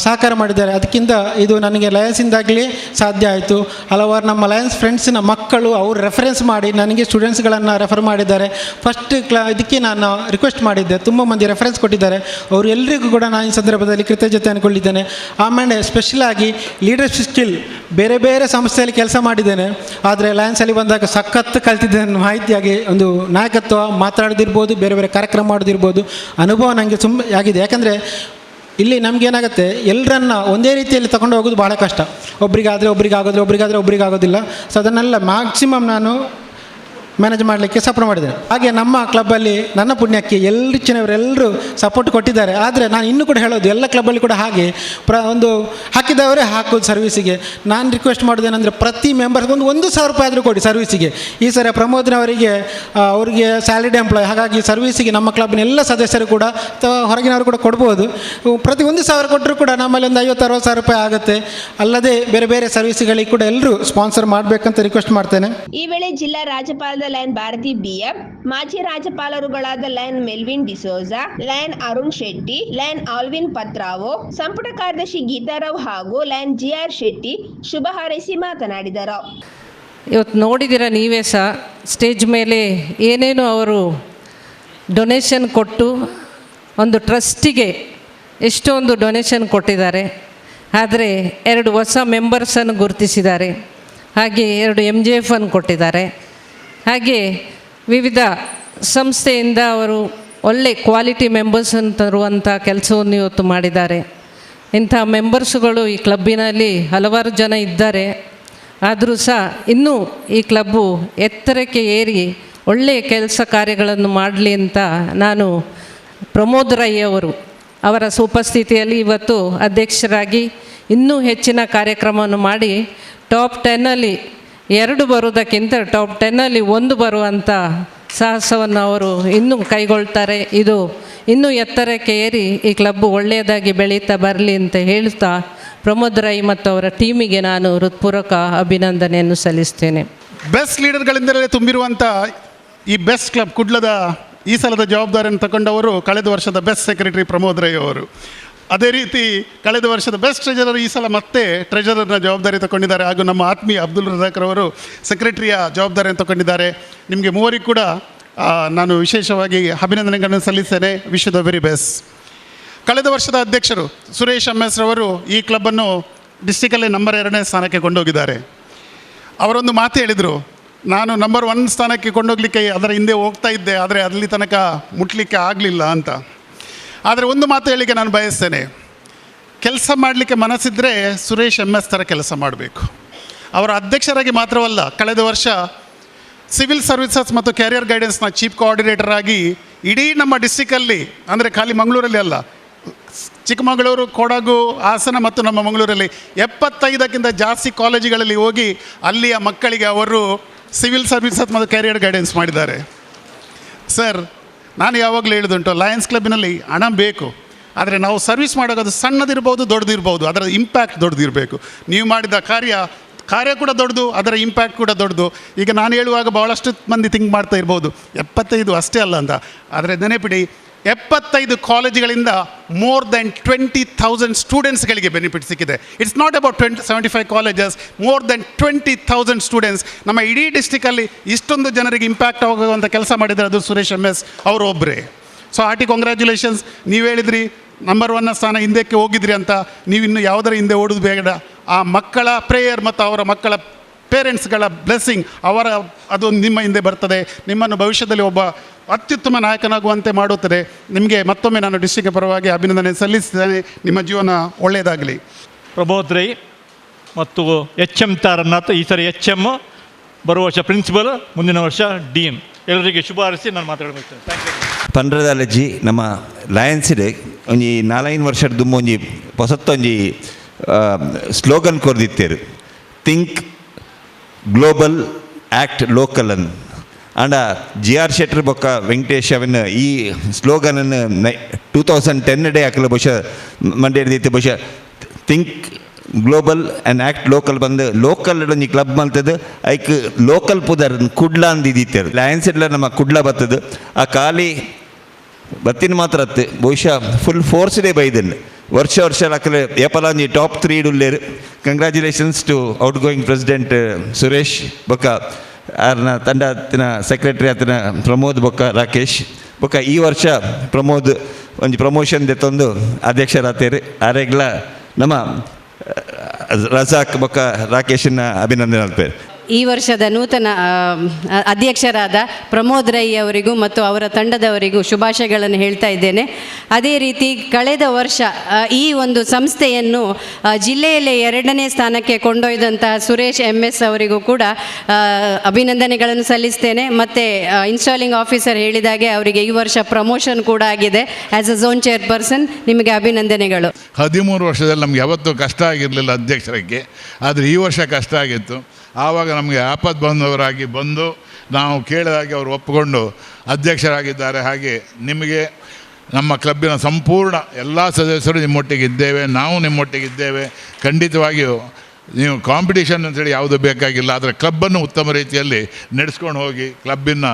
Speaker 5: ಸಹಕಾರ ಮಾಡಿದ್ದಾರೆ. ಅದಕ್ಕಿಂತ ಇದು ನನಗೆ ಲಯನ್ಸಿಂದಾಗಲಿ ಸಾಧ್ಯ ಆಯಿತು. ಹಲವಾರು ನಮ್ಮ ಲಯನ್ಸ್ ಫ್ರೆಂಡ್ಸಿನ ಮಕ್ಕಳು ಅವರು ರೆಫರೆನ್ಸ್ ಮಾಡಿ ನನಗೆ ಸ್ಟೂಡೆಂಟ್ಸ್ಗಳನ್ನು ರೆಫರ್ ಮಾಡಿದ್ದಾರೆ. ಫಸ್ಟ್ ಇದಕ್ಕೆ ನಾನು ರಿಕ್ವೆಸ್ಟ್ ಮಾಡಿದ್ದೆ, ತುಂಬ ಮಂದಿ ರೆಫರೆನ್ಸ್ ಕೊಟ್ಟಿದ್ದಾರೆ. ಅವರು ಎಲ್ಲರಿಗೂ ಕೂಡ ನಾನು ಈ ಸಂದರ್ಭದಲ್ಲಿ ಕೃತಜ್ಞತೆ ಅಂದ್ಕೊಂಡಿದ್ದೇನೆ. ಆಮೇಲೆ ಸ್ಪೆಷಲಾಗಿ ಲೀಡರ್ಶಿಪ್ ಸ್ಕಿಲ್ ಬೇರೆ ಬೇರೆ ಸಂಸ್ಥೆಯಲ್ಲಿ ಕೆಲಸ ಮಾಡಿದ್ದೇನೆ. ಆದರೆ ಲಯನ್ಸಲ್ಲಿ ಬಂದಾಗ ಸಖತ್ತು ಕಲ್ತಿದ್ದೇನೆ. ಮಾಹಿತಿಯಾಗಿ ಒಂದು ನಾಯಕತ್ವ ಮಾತಾಡೋದಿರ್ಬೋದು, ಬೇರೆ ಬೇರೆ ಕಾರ್ಯಕ್ರಮ ಮಾಡೋದಿರ್ಬೋದು, ಅನುಭವ ನನಗೆ ಆಗಿದೆ. ಯಾಕಂದರೆ ಇಲ್ಲಿ ನಮಗೇನಾಗುತ್ತೆ, ಎಲ್ಲರನ್ನ ಒಂದೇ ರೀತಿಯಲ್ಲಿ ತಗೊಂಡು ಹೋಗೋದು ಭಾಳ ಕಷ್ಟ. ಒಬ್ರಿಗಾದರೆ ಒಬ್ರಿಗಾಗೋದಿಲ್ಲ. ಸೊ ಅದನ್ನೆಲ್ಲ ಮ್ಯಾಕ್ಸಿಮಮ್ ನಾನು ಮ್ಯಾನೇಜ್ ಮಾಡಲಿಕ್ಕೆ ಸಪೋರ್ಟ್ ಮಾಡಿದ್ದೇನೆ. ಹಾಗೆ ನಮ್ಮ ಕ್ಲಬ್ಬಲ್ಲಿ ನನ್ನ ಪುಣ್ಯಕ್ಕೆ ಚಿನ್ನವರೆಲ್ಲರೂ ಸಪೋರ್ಟ್ ಕೊಟ್ಟಿದ್ದಾರೆ. ಆದರೆ ನಾನು ಇನ್ನೂ ಕೂಡ ಹೇಳೋದು, ಎಲ್ಲ ಕ್ಲಬ್ಬಲ್ಲಿ ಕೂಡ ಹಾಗೆ ಒಂದು ಹಾಕಿದವರೇ ಹಾಕೋದು ಸರ್ವಿಸಿಗೆ. ನಾನು ರಿಕ್ವೆಸ್ಟ್ ಮಾಡೋದೇನೆಂದರೆ ಪ್ರತಿ ಮೆಂಬರ್ಸ್ಗೆ 1,000 ರೂಪಾಯಿ ಆದರೂ ಕೊಡಿ ಸರ್ವಿಸಿಗೆ. ಈ ಸರಿ ಪ್ರಮೋದ್ನವರಿಗೆ ಅವರಿಗೆ ಸ್ಯಾಲರಿಡ್ ಎಂಪ್ಲಾಯ್, ಹಾಗಾಗಿ ಸರ್ವಿಸಿಗೆ ನಮ್ಮ ಕ್ಲಬ್ನ ಎಲ್ಲ ಸದಸ್ಯರು ಕೂಡ ಅಥವಾ ಹೊರಗಿನವರು ಕೂಡ ಕೊಡ್ಬೋದು. ಪ್ರತಿ 1,000 ಕೊಟ್ಟರು ಕೂಡ ನಮ್ಮಲ್ಲಿ ಒಂದು 50-60 ಸಾವಿರ ರೂಪಾಯಿ ಆಗುತ್ತೆ. ಅಲ್ಲದೆ ಬೇರೆ ಬೇರೆ ಸರ್ವಿಸ್ಗಳಿಗೆ ಕೂಡ ಎಲ್ಲರೂ ಸ್ಪಾನ್ಸರ್ ಮಾಡಬೇಕಂತ ರಿಕ್ವೆಸ್ಟ್ ಮಾಡ್ತೇನೆ.
Speaker 1: ಈ ವೇಳೆ ಜಿಲ್ಲಾ ರಾಜ್ಯಪಾಲದ ಲಯನ್ ಭಾರತಿ BM, ಮಾಜಿ ರಾಜ್ಯಪಾಲರುಗಳಾದ lion Melvin D'Souza, lion Arun Shetty, lion Alvin ಪತ್ರಾವೋ, ಸಂಪುಟ ಕಾರ್ಯದರ್ಶಿ ಗೀತಾರಾವ್ ಹಾಗೂ ಲಯನ್ GR ಶೆಟ್ಟಿ ಶುಭ ಹಾರೈಸಿ ಮಾತನಾಡಿದರು.
Speaker 17: ಇವತ್ತು ನೋಡಿದ್ದೀರ ನೀವೇ ಸಹ ಸ್ಟೇಜ್ ಮೇಲೆ ಏನೇನು ಅವರು ಡೊನೇಷನ್ ಕೊಟ್ಟು ಒಂದು ಟ್ರಸ್ಟಿಗೆ ಎಷ್ಟೊಂದು ಡೊನೇಷನ್ ಕೊಟ್ಟಿದ್ದಾರೆ. ಆದರೆ 2 ಹೊಸ ಮೆಂಬರ್ಸನ್ನು ಗುರುತಿಸಿದ್ದಾರೆ. ಹಾಗೆ 2 MJF ಅನ್ನು ಕೊಟ್ಟಿದ್ದಾರೆ. ಹಾಗೆ ವಿವಿಧ ಸಂಸ್ಥೆಯಿಂದ ಅವರು ಒಳ್ಳೆ ಕ್ವಾಲಿಟಿ ಮೆಂಬರ್ಸನ್ನು ತರುವಂಥ ಕೆಲಸವನ್ನು ಇವತ್ತು ಮಾಡಿದ್ದಾರೆ. ಇಂಥ ಮೆಂಬರ್ಸುಗಳು ಈ ಕ್ಲಬ್ಬಿನಲ್ಲಿ ಹಲವಾರು ಜನ ಇದ್ದಾರೆ. ಆದರೂ ಸಹ ಇನ್ನೂ ಈ ಕ್ಲಬ್ಬು ಎತ್ತರಕ್ಕೆ ಏರಿ ಒಳ್ಳೆಯ ಕೆಲಸ ಕಾರ್ಯಗಳನ್ನು ಮಾಡಲಿ ಅಂತ ನಾನು ಪ್ರಮೋದ್ ರೈ ಅವರ ಉಪಸ್ಥಿತಿಯಲ್ಲಿ ಇವತ್ತು ಅಧ್ಯಕ್ಷರಾಗಿ ಇನ್ನೂ ಹೆಚ್ಚಿನ ಕಾರ್ಯಕ್ರಮವನ್ನು ಮಾಡಿ ಟಾಪ್ 10ಅಲ್ಲಿ 2 ಬರುವುದಕ್ಕಿಂತ ಟಾಪ್ 10ಅಲ್ಲಿ 1 ಬರುವಂಥ ಸಾಹಸವನ್ನು ಅವರು ಇನ್ನೂ ಕೈಗೊಳ್ತಾರೆ. ಇದು ಇನ್ನೂ ಎತ್ತರಕ್ಕೆ ಏರಿ ಈ ಕ್ಲಬ್ಬು ಒಳ್ಳೆಯದಾಗಿ ಬೆಳೀತಾ ಬರಲಿ ಅಂತ ಹೇಳ್ತಾ ಪ್ರಮೋದ್ ರೈ ಮತ್ತು ಅವರ ಟೀಮಿಗೆ ನಾನು ಹೃತ್ಪೂರ್ವಕ ಅಭಿನಂದನೆಯನ್ನು ಸಲ್ಲಿಸ್ತೇನೆ.
Speaker 18: ಬೆಸ್ಟ್ ಲೀಡರ್ಗಳಿಂದಲೇ ತುಂಬಿರುವಂಥ ಈ ಬೆಸ್ಟ್ ಕ್ಲಬ್ ಕುಡ್ಲದ ಈ ಸಲದ ಜವಾಬ್ದಾರಿಯನ್ನು ತಗೊಂಡವರು ಕಳೆದ ವರ್ಷದ ಬೆಸ್ಟ್ ಸೆಕ್ರೆಟರಿ ಪ್ರಮೋದ್ ರೈ ಅವರು. ಅದೇ ರೀತಿ ಕಳೆದ ವರ್ಷದ ಬೆಸ್ಟ್ ಟ್ರೆಜರರ್ ಈ ಸಲ ಮತ್ತೆ ಟ್ರೆಜರರ್ನ ಜವಾಬ್ದಾರಿ ತಗೊಂಡಿದ್ದಾರೆ. ಹಾಗೂ ನಮ್ಮ ಆತ್ಮೀಯ ಅಬ್ದುಲ್ ರಜಾಕ್ ಅವರು ಸೆಕ್ರೆಟರಿಯ ಜವಾಬ್ದಾರಿಯನ್ನು ತಗೊಂಡಿದ್ದಾರೆ. ನಿಮಗೆ ಮೂವರಿಗೂ ಕೂಡ ನಾನು ವಿಶೇಷವಾಗಿ ಅಭಿನಂದನೆಗಳನ್ನು ಸಲ್ಲಿಸ್ತೇನೆ. Wish the very best. ಕಳೆದ ವರ್ಷದ ಅಧ್ಯಕ್ಷರು ಸುರೇಶ್ MS ರವರು ಈ ಕ್ಲಬ್ಬನ್ನು ಡಿಸ್ಟಿಕಲ್ಲೇ ನಂಬರ್ 2ನೇ ಸ್ಥಾನಕ್ಕೆ ಕೊಂಡೋಗಿದ್ದಾರೆ. ಅವರೊಂದು ಮಾತು ಹೇಳಿದರು, ನಾನು ನಂಬರ್ 1 ಸ್ಥಾನಕ್ಕೆ ಕೊಂಡೋಗ್ಲಿಕ್ಕೆ ಅದರ ಹಿಂದೆ ಹೋಗ್ತಾ ಇದ್ದೆ, ಆದರೆ ಅಲ್ಲಿ ತನಕ ಮುಟ್ಲಿಕ್ಕೆ ಆಗಲಿಲ್ಲ ಅಂತ. ಆದರೆ ಒಂದು ಮಾತು ಹೇಳಿಕೆ ನಾನು ಬಯಸ್ತೇನೆ, ಕೆಲಸ ಮಾಡಲಿಕ್ಕೆ ಮನಸ್ಸಿದ್ದರೆ ಸುರೇಶ್ MS ಥರ ಕೆಲಸ ಮಾಡಬೇಕು. ಅವರ ಅಧ್ಯಕ್ಷರಾಗಿ ಮಾತ್ರವಲ್ಲ, ಕಳೆದ ವರ್ಷ ಸಿವಿಲ್ ಸರ್ವಿಸಸ್ ಮತ್ತು ಕ್ಯಾರಿಯರ್ ಗೈಡೆನ್ಸ್ನ ಚೀಫ್ ಕೋಆರ್ಡಿನೇಟರ್ ಆಗಿ ಇಡೀ ನಮ್ಮ ಡಿಸ್ಟಿಕಲ್ಲಿ, ಅಂದರೆ ಖಾಲಿ ಮಂಗಳೂರಲ್ಲಿ ಅಲ್ಲ, ಚಿಕ್ಕಮಗಳೂರು, ಕೊಡಗು, ಹಾಸನ ಮತ್ತು ನಮ್ಮ ಮಂಗಳೂರಲ್ಲಿ 75ಕ್ಕಿಂತ ಜಾಸ್ತಿ ಕಾಲೇಜುಗಳಲ್ಲಿ ಹೋಗಿ ಅಲ್ಲಿಯ ಮಕ್ಕಳಿಗೆ ಅವರು ಸಿವಿಲ್ ಸರ್ವಿಸಸ್ ಮತ್ತು ಕ್ಯಾರಿಯರ್ ಗೈಡೆನ್ಸ್ ಮಾಡಿದ್ದಾರೆ. ಸರ್, ನಾನು ಯಾವಾಗಲೂ ಹೇಳೋದುಂಟು, ಲಯನ್ಸ್ ಕ್ಲಬ್ಬಿನಲ್ಲಿ ಹಣ ಬೇಕು, ಆದರೆ ನಾವು ಸರ್ವಿಸ್ ಮಾಡೋದು ಅದು ಸಣ್ಣದಿರ್ಬೋದು ದೊಡ್ಡದಿರ್ಬೋದು, ಅದರ ಇಂಪ್ಯಾಕ್ಟ್ ದೊಡ್ಡದಿರಬೇಕು. ನೀವು ಮಾಡಿದ ಕಾರ್ಯ ಕೂಡ ದೊಡ್ಡದು, ಅದರ ಇಂಪ್ಯಾಕ್ಟ್ ಕೂಡ ದೊಡ್ಡದು. ಈಗ ನಾನು ಹೇಳುವಾಗ ಭಾಳಷ್ಟು ಮಂದಿ ಥಿಂಕ್ ಮಾಡ್ತಾ ಇರ್ಬೋದು 75 ಅಷ್ಟೇ ಅಲ್ಲ ಅಂತ, ಆದರೆ ನೆನಪಿಡಿ 75 ಕಾಲೇಜುಗಳಿಂದ ಮೋರ್ ದೆನ್ 20,000 ಸ್ಟೂಡೆಂಟ್ಸ್ಗಳಿಗೆ ಬೆನಿಫಿಟ್ ಸಿಕ್ಕಿದೆ. It's not about 75 colleges, more than 20,000 students. ನಮ್ಮ ಇಡೀ ಡಿಸ್ಟಿಕಲ್ಲಿ ಇಷ್ಟೊಂದು ಜನರಿಗೆ ಇಂಪ್ಯಾಕ್ಟ್ ಆಗುವಂಥ ಕೆಲಸ ಮಾಡಿದರೆ ಅದು ಸುರೇಶ್ MS ಅವರು ಒಬ್ಬರೇ. So congratulations. ನೀವು ಹೇಳಿದ್ರಿ ನಂಬರ್ 1ನ ಸ್ಥಾನ ಹಿಂದಕ್ಕೆ ಹೋಗಿದ್ರಿ ಅಂತ, ನೀವಿನ್ನು ಯಾವುದರ ಹಿಂದೆ ಓಡೋದು ಬೇಡ. ಆ ಮಕ್ಕಳ ಪ್ರೇಯರ್ ಮತ್ತು ಅವರ ಮಕ್ಕಳ ಪೇರೆಂಟ್ಸ್ಗಳ ಬ್ಲೆಸ್ಸಿಂಗ್ ಅದು ನಿಮ್ಮ ಹಿಂದೆ ಬರ್ತದೆ, ನಿಮ್ಮನ್ನು ಭವಿಷ್ಯದಲ್ಲಿ ಒಬ್ಬ ಅತ್ಯುತ್ತಮ ನಾಯಕನಾಗುವಂತೆ ಮಾಡುತ್ತದೆ. ನಿಮಗೆ ಮತ್ತೊಮ್ಮೆ ನಾನು ಡಿಸ್ಟ್ರಿಕ್ಟ್ ಪರವಾಗಿ ಅಭಿನಂದನೆ ಸಲ್ಲಿಸ್ತೇನೆ. ನಿಮ್ಮ ಜೀವನ ಒಳ್ಳೆಯದಾಗಲಿ.
Speaker 19: ಪ್ರಮೋದ್ ರೈ ಮತ್ತು HM ತಾರನಾಥ್, ಈ ಸರಿ HM, ಬರುವ ವರ್ಷ ಪ್ರಿನ್ಸಿಪಲ್, ಮುಂದಿನ ವರ್ಷ ಡೀನ್, ಎಲ್ಲರಿಗೆ ಶುಭ ಹಾರೈಸಿ ನಾನು ಮಾತಾಡಬೇಕು. Thank you.
Speaker 20: ಪಂಡ್ರದಾಲಜಿ ನಮ್ಮ ಲಯನ್ಸಿಡೆ ಒಂಜಿ 4 ವರ್ಷದ ದುಮ್ಮ ಒಂಜಿ ಹೊಸತ್ತೊಂಜಿ ಸ್ಲೋಗನ್ ಕೊರ್ದಿತ್ತೇರು, ಥಿಂಕ್ ಗ್ಲೋಬಲ್ ಆ್ಯಕ್ಟ್ ಲೋಕಲ್ ಅನ್. ಆಂಡ GR ಶೆಟ್ಟರ್ ಬೊಕ್ಕ ವೆಂಕಟೇಶ್ ಅವನ ಈ ಸ್ಲೋಗನನ್ನು 2010 ಡೇ ಹಾಕಲು ಬಹುಶಃ ಮಂಡ್ಯದ ಬಹುಶಃ think global and act local ಬಂದು ಲೋಕಲ್ ಒಂಜಿ ಕ್ಲಬ್ ಮಲ್ತದ್ದು ಐಕ್ ಲೋಕಲ್ ಪುದರ್ ಕುಡ್ಲ ಅಂದಿದ್ದೀತಾರೆ ಲಯನ್ಸ್ ಇಡ್ಲ ನಮ್ಮ ಕುಡ್ಲ ಬರ್ತದೆ ಆ ಖಾಲಿ ಬತ್ತಿನ ಮಾತ್ರ ಅತ್ತು ಬಹುಶಃ ಫುಲ್ ಫೋರ್ಸ್ಡೇ ಬೈದನ್ನು ವರ್ಷ ಲಕ್ಕಲೆ ಏಪಲಾಂಜಿ ಟಾಪ್ 3 ಉಳ್ಳೇರು. Congratulations to outgoing president Suresh ಬೊಕ್ಕ ಆರ್ನ ತಂಡತ್ತಿನ ಸೆಕ್ರೆಟರಿ ಆತನ ಪ್ರಮೋದ್ ಬೊಕ್ಕ ರಾಕೇಶ್ ಬೊಕ್ಕ ಈ ವರ್ಷ ಪ್ರಮೋದ್ ಒಂದು ಪ್ರಮೋಷನ್ ದೆತ್ತೊಂದು ಅಧ್ಯಕ್ಷರಾತೇರು ಆರೆಗ್ಲ ನಮ್ಮ ರಜಾಕ್ ಬೊಕ್ಕ ರಾಕೇಶನ ಅಭಿನಂದನೆ ಅಲ್ಪೇರು.
Speaker 21: ಈ ವರ್ಷದ ನೂತನ ಅಧ್ಯಕ್ಷರಾದ ಪ್ರಮೋದ್ ರೈ ಅವರಿಗೂ ಮತ್ತು ಅವರ ತಂಡದವರಿಗೂ ಶುಭಾಶಯಗಳನ್ನು ಹೇಳ್ತಾ ಇದ್ದೇನೆ. ಅದೇ ರೀತಿ ಕಳೆದ ವರ್ಷ ಈ ಒಂದು ಸಂಸ್ಥೆಯನ್ನು ಜಿಲ್ಲೆಯಲ್ಲೇ 2ನೇ ಸ್ಥಾನಕ್ಕೆ ಕೊಂಡೊಯ್ದಂತಹ ಸುರೇಶ್ MS ಅವರಿಗೂ ಕೂಡ ಅಭಿನಂದನೆಗಳನ್ನು ಸಲ್ಲಿಸ್ತೇನೆ. ಮತ್ತು ಇನ್ಸ್ಟಾಲಿಂಗ್ ಆಫೀಸರ್ ಹೇಳಿದಾಗೆ ಅವರಿಗೆ ಈ ವರ್ಷ ಪ್ರಮೋಷನ್ ಕೂಡ ಆಗಿದೆ. ಆ್ಯಸ್ ಅ ಝೋನ್ ಚೇರ್ಪರ್ಸನ್ ನಿಮಗೆ ಅಭಿನಂದನೆಗಳು.
Speaker 22: 13 ವರ್ಷದಲ್ಲಿ ನಮಗೆ ಯಾವತ್ತೂ ಕಷ್ಟ ಆಗಿರಲಿಲ್ಲ ಅಧ್ಯಕ್ಷರಿಗೆ, ಆದರೆ ಈ ವರ್ಷ ಕಷ್ಟ ಆಗಿತ್ತು. ಆವಾಗ ನಮಗೆ ಆಪತ್ತು ಬಂದವರಾಗಿ ಬಂದು ನಾವು ಕೇಳಿದಾಗೆ ಅವರು ಒಪ್ಪಿಕೊಂಡು ಅಧ್ಯಕ್ಷರಾಗಿದ್ದಾರೆ. ಹಾಗೆ ನಿಮಗೆ ನಮ್ಮ ಕ್ಲಬ್ಬಿನ ಸಂಪೂರ್ಣ ಎಲ್ಲ ಸದಸ್ಯರು ನಿಮ್ಮೊಟ್ಟಿಗೆ ಇದ್ದೇವೆ, ನಾವು ನಿಮ್ಮೊಟ್ಟಿಗಿದ್ದೇವೆ. ಖಂಡಿತವಾಗಿಯೂ ನೀವು ಕಾಂಪಿಟೇಷನ್ ಅಂತೇಳಿ ಯಾವುದು ಬೇಕಾಗಿಲ್ಲ, ಆದರೆ ಕ್ಲಬ್ಬನ್ನು ಉತ್ತಮ ರೀತಿಯಲ್ಲಿ ನಡೆಸ್ಕೊಂಡು ಹೋಗಿ ಕ್ಲಬ್ಬಿನ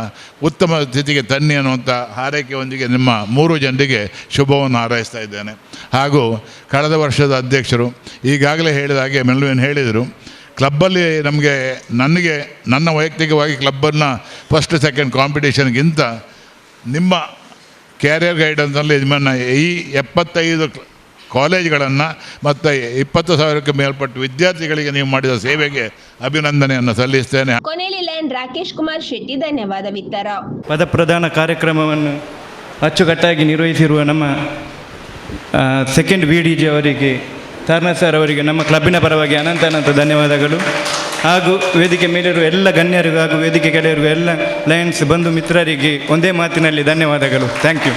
Speaker 22: ಉತ್ತಮ ಸ್ಥಿತಿಗೆ ತನ್ನಿ ಅನ್ನುವಂಥ ಹಾರೈಕೆಯೊಂದಿಗೆ ನಿಮ್ಮ 3 ಜನರಿಗೆ ಶುಭವನ್ನು ಹಾರೈಸ್ತಾ ಇದ್ದೇನೆ. ಹಾಗೂ ಕಳೆದ ವರ್ಷದ ಅಧ್ಯಕ್ಷರು ಈಗಾಗಲೇ ಹೇಳಿದ ಹಾಗೆ ಮೆಲ್ವಿನ್ ಹೇಳಿದರು, ಕ್ಲಬ್ಬಲ್ಲಿ ನನ್ನ ವೈಯಕ್ತಿಕವಾಗಿ ಕ್ಲಬ್ಬನ್ನು ಫಸ್ಟ್ ಸೆಕೆಂಡ್ ಕಾಂಪಿಟೇಷನ್ಗಿಂತ ನಿಮ್ಮ ಕ್ಯಾರಿಯರ್ ಗೈಡೆನ್ಸಲ್ಲಿ ನಿಮ್ಮನ್ನು ಈ 75 ಕಾಲೇಜ್ಗಳನ್ನು ಮತ್ತು 20,000ಕ್ಕೆ ಮೇಲ್ಪಟ್ಟ ವಿದ್ಯಾರ್ಥಿಗಳಿಗೆ ನೀವು ಮಾಡಿದ ಸೇವೆಗೆ ಅಭಿನಂದನೆಯನ್ನು ಸಲ್ಲಿಸ್ತೇನೆ.
Speaker 1: ಕೊನೆಯಲ್ಲಿ ಲಯನ್ ರಾಕೇಶ್ ಕುಮಾರ್ ಶೆಟ್ಟಿ ಧನ್ಯವಾದವಿತ್ತರು.
Speaker 23: ಪದಪ್ರದಾನ ಕಾರ್ಯಕ್ರಮವನ್ನು ಅಚ್ಚುಕಟ್ಟಾಗಿ ನಿರ್ವಹಿಸಿರುವ ನಮ್ಮ ಸೆಕೆಂಡ್ VDG ಅವರಿಗೆ, ತಾರನಾಥ್ ಸರ್ ಅವರಿಗೆ ನಮ್ಮ ಕ್ಲಬ್ಬಿನ ಪರವಾಗಿ ಅನಂತ ಧನ್ಯವಾದಗಳು. ಹಾಗೂ ವೇದಿಕೆ ಮೇಲಿರುವ ಎಲ್ಲ ಗಣ್ಯರಿಗೂ ಹಾಗೂ ವೇದಿಕೆ ಕೆಳಗಿರುವ ಎಲ್ಲ ಲಯನ್ಸ್ ಬಂಧು ಮಿತ್ರರಿಗೆ ಒಂದೇ ಮಾತಿನಲ್ಲಿ ಧನ್ಯವಾದಗಳು. Thank you.